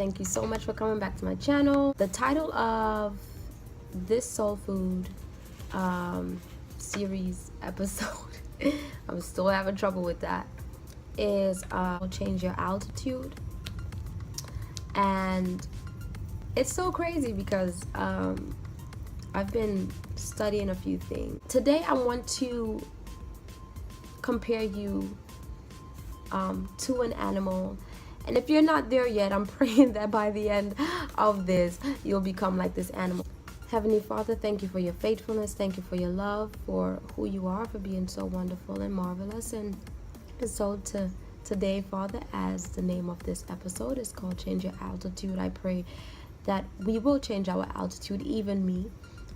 Thank you so much for coming back to my channel. The title of this soul food series episode, I'm still having trouble with that, is change your altitude. And it's so crazy because I've been studying a few things. Today I want to compare you to an animal. And if you're not there yet, I'm praying that by the end of this, you'll become like this animal. Heavenly Father, thank you for your faithfulness. Thank you for your love, for who you are, for being so wonderful and marvelous. And so today, Father, as the name of this episode is called Change Your Altitude, I pray that we will change our altitude, even me.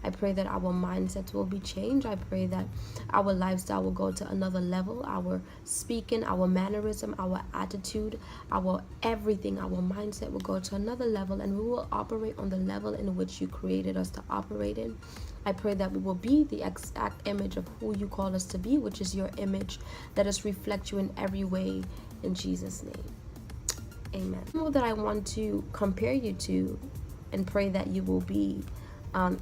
I pray that our mindsets will be changed. I pray that our lifestyle will go to another level. Our speaking, our mannerism, our attitude, our everything, our mindset will go to another level, and we will operate on the level in which you created us to operate in. I pray that we will be the exact image of who you call us to be, which is your image. Let us reflect you in every way, in Jesus' name. Amen. The animal that I want to compare you to and pray that you will be,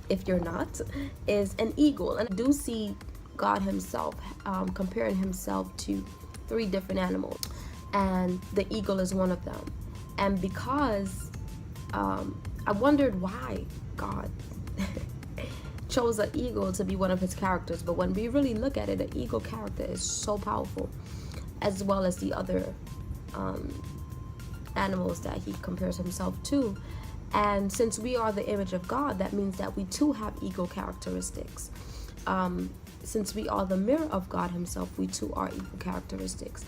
if you're not, is an eagle. And I do see God himself comparing himself to 3 different animals, and the eagle is one of them. And because I wondered why God chose an eagle to be one of his characters, but when we really look at it, the eagle character is so powerful, as well as the other animals that he compares himself to. And since we are the image of God, that means that we too have eagle characteristics. Since we are the mirror of God himself, we too are eagle characteristics.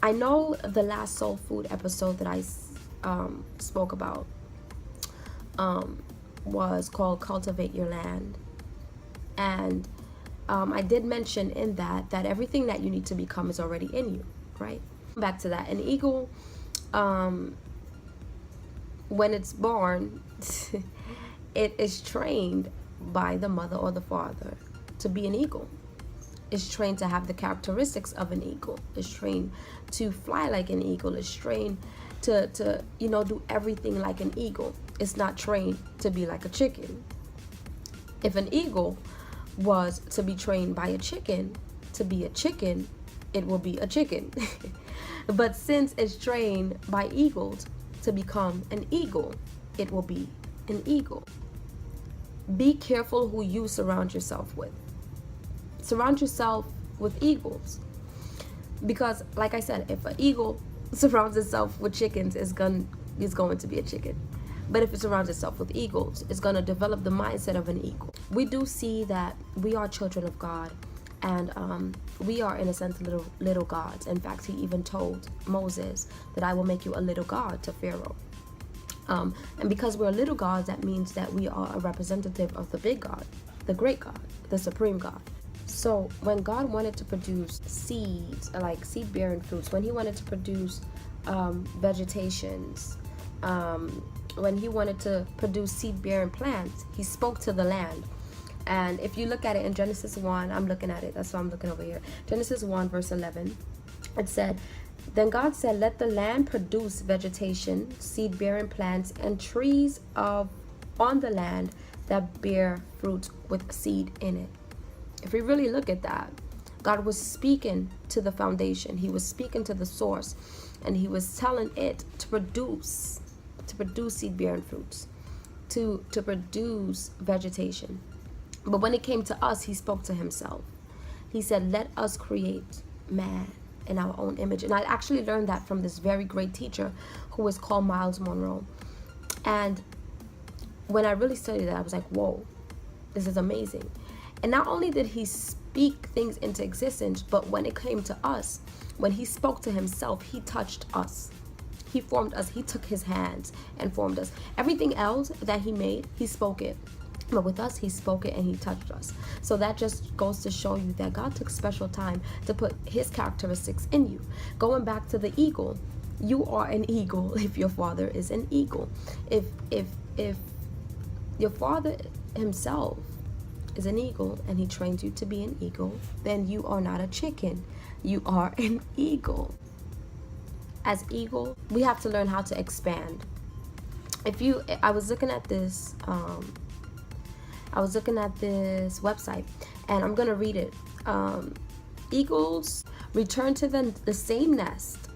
I know the last soul food episode that I spoke about was called Cultivate Your Land. And I did mention in that everything that you need to become is already in you, right? Back to that. An eagle, when it's born, it is trained by the mother or the father to be an eagle. It's trained to have the characteristics of an eagle. It's trained to fly like an eagle. It's trained to do everything like an eagle. It's not trained to be like a chicken. If an eagle was to be trained by a chicken to be a chicken, it will be a chicken. But since it's trained by eagles to become an eagle, it will be an eagle. Be careful who you surround yourself with. Surround yourself with eagles, because like I said, if an eagle surrounds itself with chickens, it's going to be a chicken. But if it surrounds itself with eagles, it's going to develop the mindset of an eagle. We do see that we are children of God, and we are in a sense little gods. In fact, he even told Moses that I will make you a little god to Pharaoh. And because we're little gods, that means that we are a representative of the big God, the great God, the supreme God. So when God wanted to produce seeds, like seed-bearing fruits, when he wanted to produce vegetations, when he wanted to produce seed-bearing plants, he spoke to the land. And if you look at it in Genesis 1, I'm looking at it, that's why I'm looking over here. Genesis 1 verse 11, it said, then God said, let the land produce vegetation, seed-bearing plants, and trees on the land that bear fruit with seed in it. If we really look at that, God was speaking to the foundation. He was speaking to the source, and he was telling it to produce seed-bearing fruits, to produce vegetation. But when it came to us, he spoke to himself. He said, let us create man in our own image. And I actually learned that from this very great teacher who is called Miles Monroe. And when I really studied that, I was like, whoa, this is amazing. And not only did he speak things into existence, but when it came to us, when he spoke to himself, he touched us. He formed us. He took his hands and formed us. Everything else that he made, he spoke it. But with us, he spoke it and he touched us. So that just goes to show you that God took special time to put his characteristics in you. Going back to the eagle, you are an eagle if your father is an eagle. If your father himself is an eagle and he trains you to be an eagle, then you are not a chicken. You are an eagle. As eagle, we have to learn how to expand. I was looking at this, website, and I'm gonna read it. Eagles return to the same nest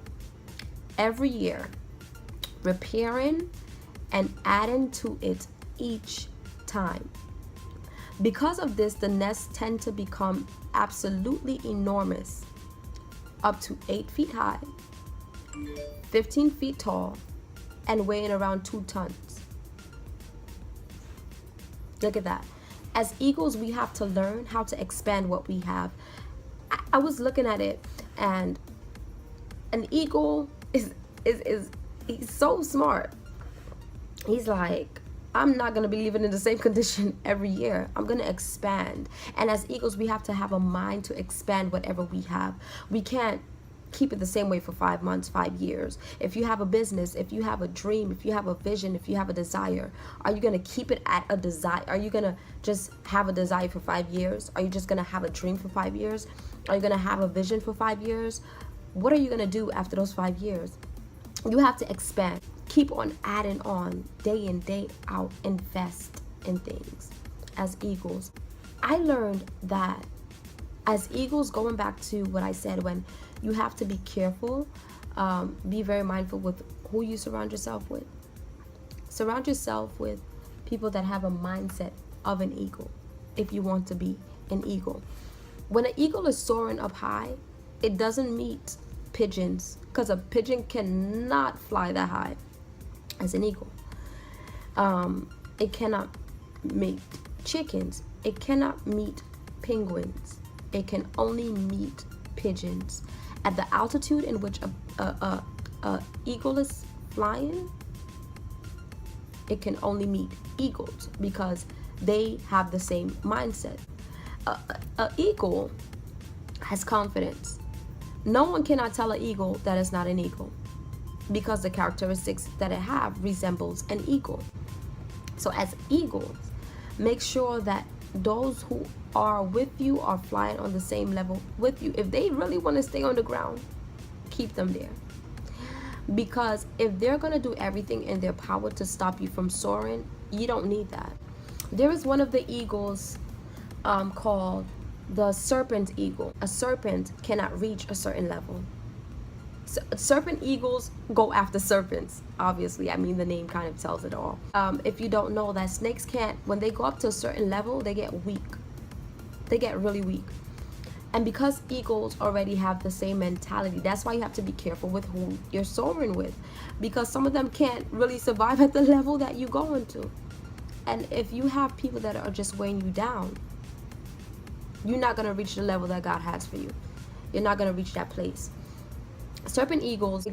every year, repairing and adding to it each time. Because of this, the nests tend to become absolutely enormous, up to 8 feet high, 15 feet tall, and weighing around 2 tons. Look at that. As eagles, we have to learn how to expand what we have. I was looking at it, and an eagle is he's so smart. He's like, I'm not going to be living in the same condition every year. I'm going to expand. And as eagles, we have to have a mind to expand whatever we have. We can't keep it the same way for 5 months, 5 years. If you have a business, if you have a dream, if you have a vision, if you have a desire, are you going to keep it at a desire? Are you going to just have a desire for 5 years? Are you just going to have a dream for 5 years? Are you going to have a vision for 5 years? What are you going to do after those 5 years? You have to expand. Keep on adding on, day in, day out. Invest in things. As eagles, I learned that as eagles, going back to what I said, when you have to be careful, be very mindful with who you surround yourself with. Surround yourself with people that have a mindset of an eagle if you want to be an eagle. When an eagle is soaring up high, it doesn't meet pigeons, because a pigeon cannot fly that high as an eagle. It cannot meet chickens. It cannot meet penguins. It can only meet pigeons. At the altitude in which a eagle is flying, it can only meet eagles because they have the same mindset. A eagle has confidence. No one cannot tell an eagle that it's not an eagle, because the characteristics that it have resembles an eagle. So as eagles, make sure that those who are with you are flying on the same level with you. If they really want to stay on the ground, keep them there. Because if they're going to do everything in their power to stop you from soaring, you don't need that. There is one of the eagles called the serpent eagle. A serpent cannot reach a certain level. Serpent eagles go after serpents, obviously. I mean, the name kind of tells it all. If you don't know that snakes can't, when they go up to a certain level, they get weak. They get really weak. And because eagles already have the same mentality, that's why you have to be careful with who you're soaring with, because some of them can't really survive at the level that you go into. And if you have people that are just weighing you down, you're not going to reach the level that God has for you. You're not going to reach that place. Serpent eagles,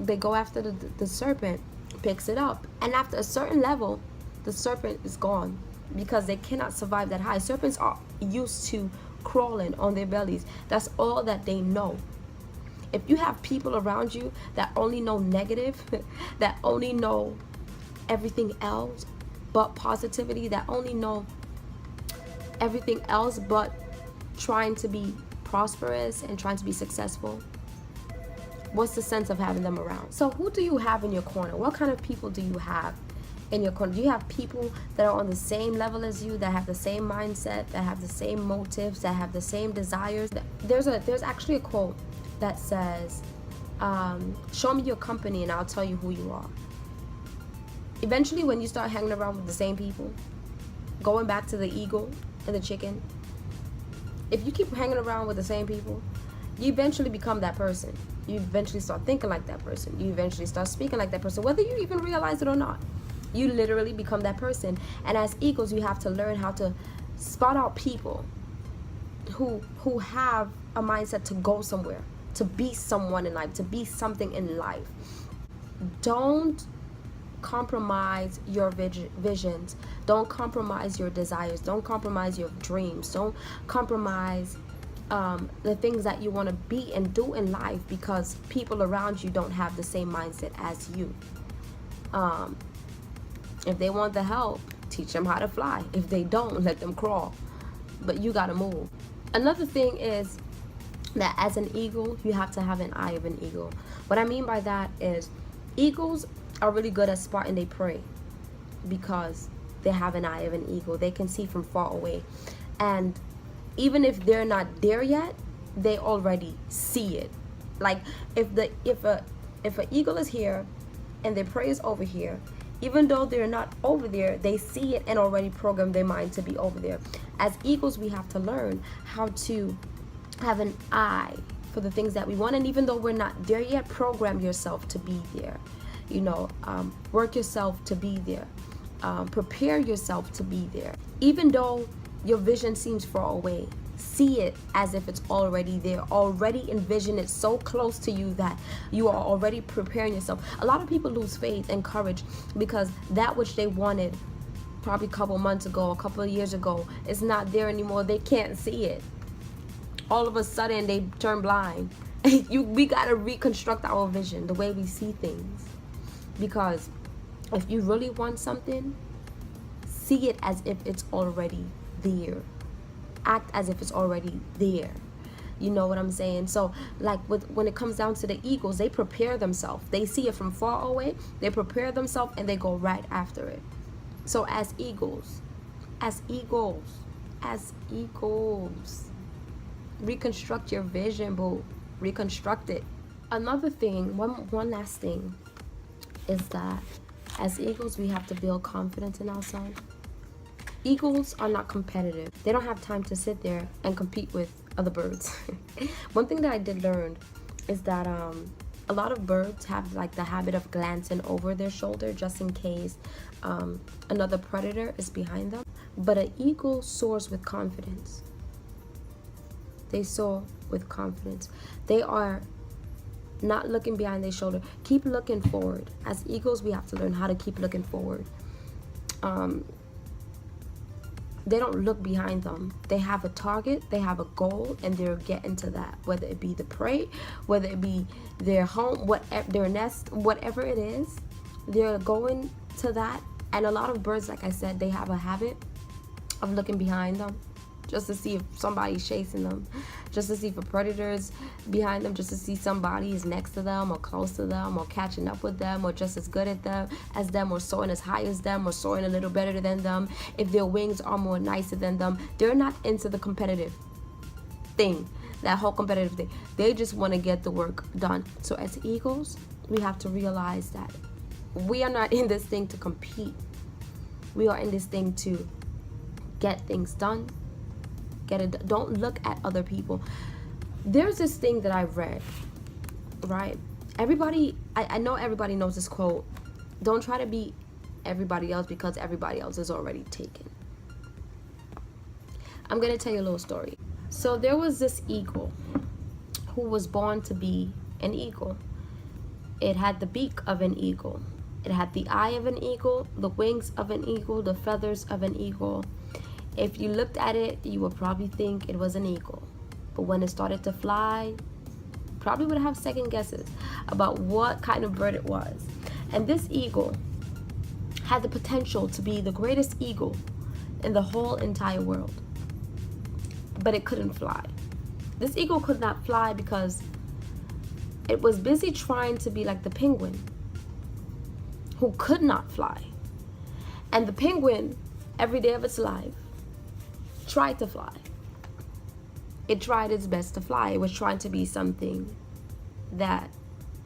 they go after the serpent, picks it up, and after a certain level, the serpent is gone because they cannot survive that high. Serpents are used to crawling on their bellies. That's all that they know. If you have people around you that only know negative, that only know everything else but positivity, that only know everything else but trying to be prosperous and trying to be successful, what's the sense of having them around? So who do you have in your corner? What kind of people do you have in your corner? Do you have people that are on the same level as you, that have the same mindset, that have the same motives, that have the same desires? There's actually a quote that says, show me your company and I'll tell you who you are. Eventually, when you start hanging around with the same people, going back to the eagle and the chicken, if you keep hanging around with the same people, you eventually become that person. You eventually start thinking like that person. You eventually start speaking like that person, whether you even realize it or not. You literally become that person. And as eagles, you have to learn how to spot out people who have a mindset to go somewhere, to be someone in life, to be something in life. Don't compromise your visions. Don't compromise your desires. Don't compromise your dreams. Don't compromise the things that you want to be and do in life because people around you don't have the same mindset as you. If they want the help, teach them how to fly. If they don't, let them crawl. But you got to move. Another thing is that as an eagle, you have to have an eye of an eagle. What I mean by that is eagles are really good at spotting their prey. because they have an eye of an eagle. They can see from far away. And even if they're not there yet, they already see it. Like if an eagle is here and their prey is over here, even though they're not over there, they see it and already program their mind to be over there. As eagles, we have to learn how to have an eye for the things that we want. And even though we're not there yet, program yourself to be there. Work yourself to be there. Prepare yourself to be there. Even though your vision seems far away, see it as if it's already there. Already envision it so close to you that you are already preparing yourself. A lot of people lose faith and courage because that which they wanted probably a couple months ago, a couple of years ago, is not there anymore. They can't see it. All of a sudden they turn blind. We gotta reconstruct our vision, the way we see things. Because if you really want something, see it as if it's already there. Act as if it's already there. You know what I'm saying? So like when it comes down to the eagles, they prepare themselves. They see it from far away, they prepare themselves, and they go right after it. So as eagles, reconstruct your vision, boo. Reconstruct it. Another thing, one last thing, is that as eagles, we have to build confidence in ourselves. Eagles are not competitive. They don't have time to sit there and compete with other birds. One thing that I did learn is that a lot of birds have like the habit of glancing over their shoulder just in case another predator is behind them. But an eagle soars with confidence. They soar with confidence. They are not looking behind their shoulder. Keep looking forward. As eagles, we have to learn how to keep looking forward. They don't look behind them. They have a target, they have a goal, and they're getting to that. Whether it be the prey, whether it be their home, whatever, their nest, whatever it is, they're going to that. And a lot of birds, like I said, they have a habit of looking behind them just to see if somebody's chasing them, just to see if a predator's behind them, just to see somebody is next to them or close to them or catching up with them or just as good at them as them or soaring as high as them or soaring a little better than them. If their wings are more nicer than them, they're not into the competitive thing, that whole competitive thing. They just want to get the work done. So as eagles, we have to realize that we are not in this thing to compete. We are in this thing to get things done. Don't look at other people. There's this thing that I read, right? Everybody, I know everybody knows this quote. Don't try to be everybody else because everybody else is already taken. I'm gonna tell you a little story. So there was this eagle who was born to be an eagle. It had the beak of an eagle. It had the eye of an eagle, the wings of an eagle, the feathers of an eagle. If you looked at it, you would probably think it was an eagle. But when it started to fly, you probably would have second guesses about what kind of bird it was. And this eagle had the potential to be the greatest eagle in the whole entire world. But it couldn't fly. This eagle could not fly because it was busy trying to be like the penguin, who could not fly. And the penguin, every day of its life, tried to fly. It tried its best to fly. It was trying to be something that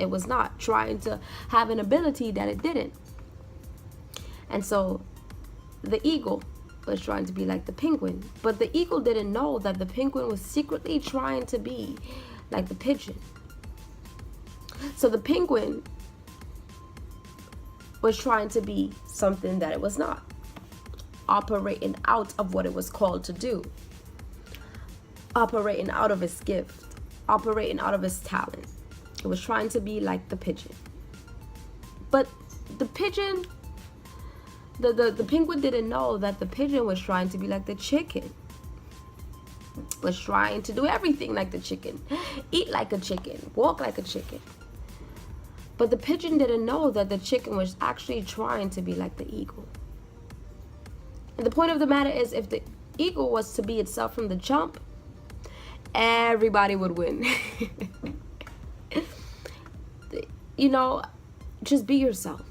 it was not, trying to have an ability that it didn't. And so the eagle was trying to be like the penguin, but the eagle didn't know that the penguin was secretly trying to be like the pigeon. So the penguin was trying to be something that it was not, operating out of what it was called to do, operating out of its gift, operating out of its talent. It was trying to be like the pigeon. But the pigeon, the penguin didn't know that the pigeon was trying to be like the chicken, was trying to do everything like the chicken, eat like a chicken, walk like a chicken. But the pigeon didn't know that the chicken was actually trying to be like the eagle. And the point of the matter is, if the eagle was to be itself from the jump, everybody would win. You know, just be yourself.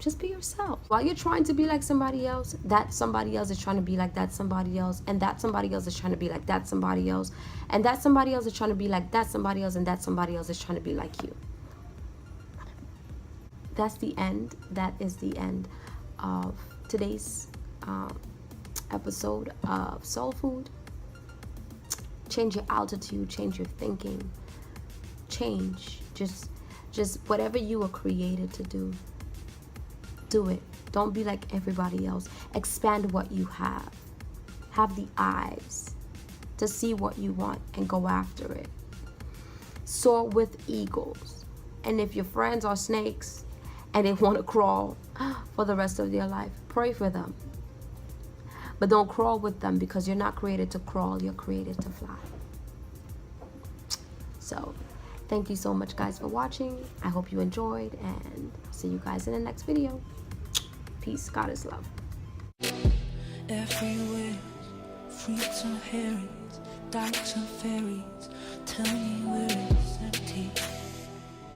Just be yourself. While you're trying to be like somebody else, that somebody else is trying to be like that somebody else, and that somebody else is trying to be like that somebody else, and that somebody else is trying to be like that somebody else, and that somebody else is trying to be like you. That's the end. That is the end of today's episode of Soul Food. Change your altitude, change your thinking, change. Just whatever you were created to do, do it. Don't be like everybody else. Expand what you have. Have the eyes to see what you want and go after it. Soar with eagles. And if your friends are snakes and they want to crawl for the rest of their life, pray for them. But don't crawl with them, because you're not created to crawl, you're created to fly. So, thank you so much, guys, for watching. I hope you enjoyed, and I'll see you guys in the next video. Peace. God is love. Everywhere, fruits and herrings, dykes and ferries, tell me where it's empty.